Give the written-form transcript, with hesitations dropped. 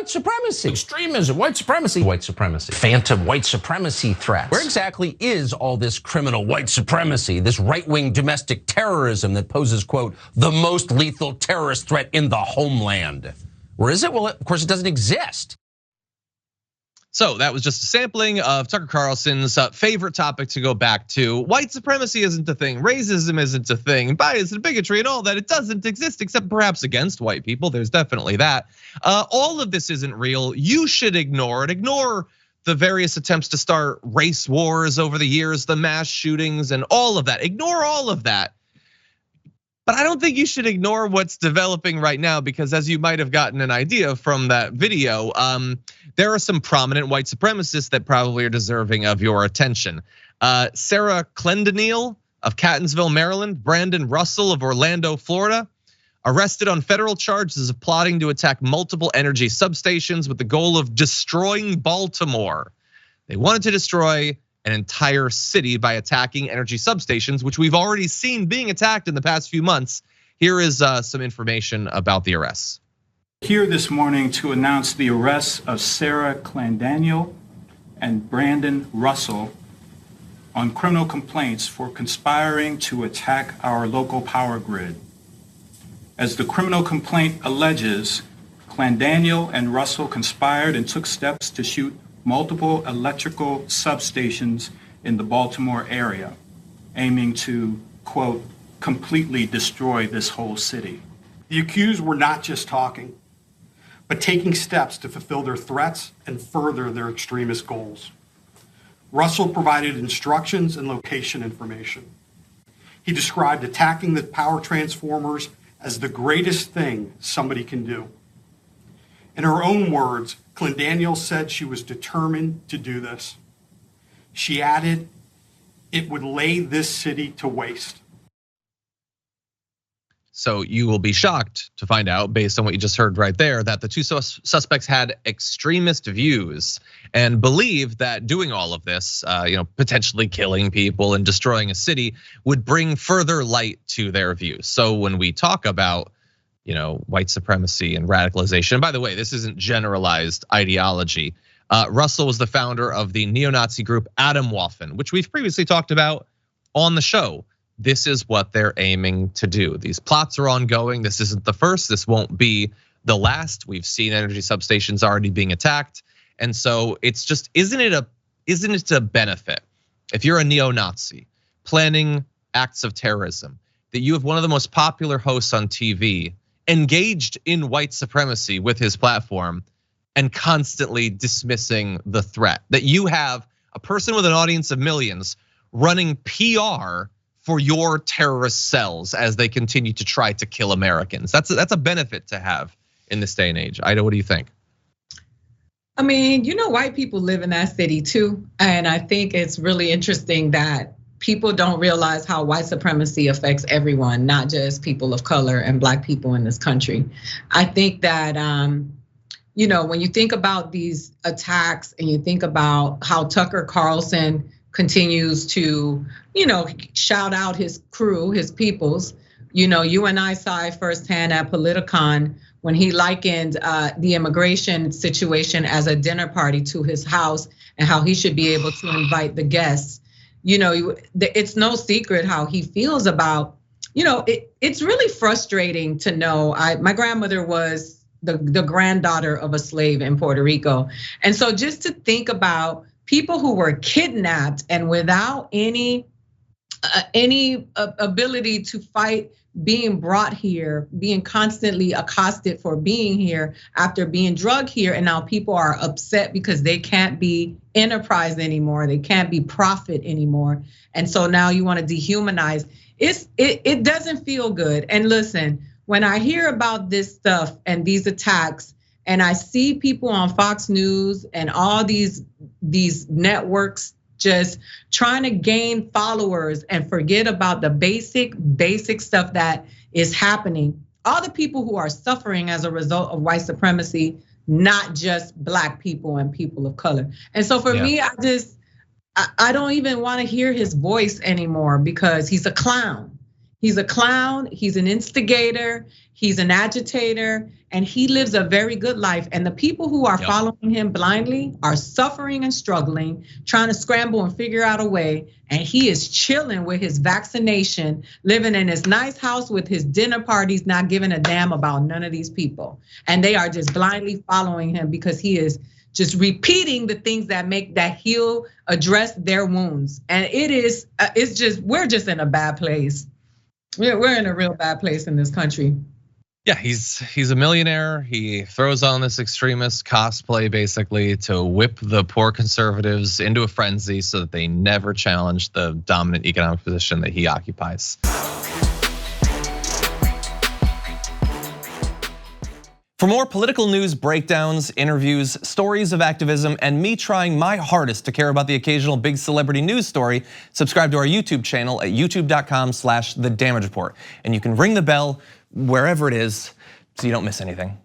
white supremacy, extremism, white supremacy, phantom white supremacy threats. Where exactly is all this criminal white supremacy, this right-wing domestic terrorism that poses, quote, the most lethal terrorist threat in the homeland? Where is it? Well, of course, it doesn't exist. So that was just a sampling of Tucker Carlson's favorite topic to go back to. White supremacy isn't a thing, racism isn't a thing, bias and bigotry and all that, it doesn't exist except perhaps against white people. There's definitely that. All of this isn't real. You should ignore it. Ignore the various attempts to start race wars over the years, the mass shootings and all of that. Ignore all of that. But I don't think you should ignore what's developing right now, because as you might have gotten an idea from that video, there are some prominent white supremacists that probably are deserving of your attention. Sarah Clendaniel of Catonsville, Maryland, Brandon Russell of Orlando, Florida, arrested on federal charges of plotting to attack multiple energy substations with the goal of destroying Baltimore. They wanted to destroy an entire city by attacking energy substations, which we've already seen being attacked in the past few months. Here is some information about the arrests. Here this morning to announce the arrests of Sarah Clendaniel and Brandon Russell on criminal complaints for conspiring to attack our local power grid. As the criminal complaint alleges, Clendaniel and Russell conspired and took steps to shoot multiple electrical substations in the Baltimore area, aiming to, quote, completely destroy this whole city. The accused were not just talking, but taking steps to fulfill their threats and further their extremist goals. Russell provided instructions and location information. He described attacking the power transformers as the greatest thing somebody can do. In her own words, Clendaniel said she was determined to do this. She added, it would lay this city to waste. So you will be shocked to find out, based on what you just heard right there, that the two suspects had extremist views and believed that doing all of this, potentially killing people and destroying a city, would bring further light to their views. So when we talk about white supremacy and radicalization. And by the way, this isn't generalized ideology. Russell was the founder of the neo-Nazi group Atomwaffen, which we've previously talked about on the show. This is what they're aiming to do. These plots are ongoing. This isn't the first. This won't be the last. We've seen energy substations already being attacked. And so it's just, isn't it a benefit if you're a neo-Nazi planning acts of terrorism, that you have one of the most popular hosts on TV engaged in white supremacy with his platform and constantly dismissing the threat, that you have a person with an audience of millions running PR for your terrorist cells as they continue to try to kill Americans. That's a benefit to have in this day and age. Ida, what do you think? I mean, white people live in that city too. And I think it's really interesting that people don't realize how white supremacy affects everyone, not just people of color and Black people in this country. I think that, when you think about these attacks and you think about how Tucker Carlson continues to, shout out his crew, his peoples. You and I saw firsthand at Politicon when he likened the immigration situation as a dinner party to his house and how he should be able to invite the guests. It's no secret how he feels about, it's really frustrating to know. My grandmother was the granddaughter of a slave in Puerto Rico. And so just to think about people who were kidnapped and without any ability to fight, being brought here, being constantly accosted for being here after being drugged here. And now people are upset because they can't be enterprise anymore. They can't be profit anymore. And so now you want to dehumanize. It doesn't feel good. And listen, when I hear about this stuff and these attacks, and I see people on Fox News and all these networks just trying to gain followers and forget about the basic stuff that is happening. All the people who are suffering as a result of white supremacy, not just Black people and people of color. And so for me, I don't even want to hear his voice anymore because he's a clown. He's a clown, he's an instigator, he's an agitator, and he lives a very good life. And the people who are following him blindly are suffering and struggling, trying to scramble and figure out a way. And he is chilling with his vaccination, living in his nice house with his dinner parties, not giving a damn about none of these people. And they are just blindly following him because he is just repeating the things that he'll address their wounds. And we're just in a bad place. We're in a real bad place in this country. Yeah, he's a millionaire. He throws on this extremist cosplay basically to whip the poor conservatives into a frenzy so that they never challenge the dominant economic position that he occupies. For more political news breakdowns, interviews, stories of activism, and me trying my hardest to care about the occasional big celebrity news story, subscribe to our YouTube channel at youtube.com/The Damage Report. And you can ring the bell wherever it is so you don't miss anything.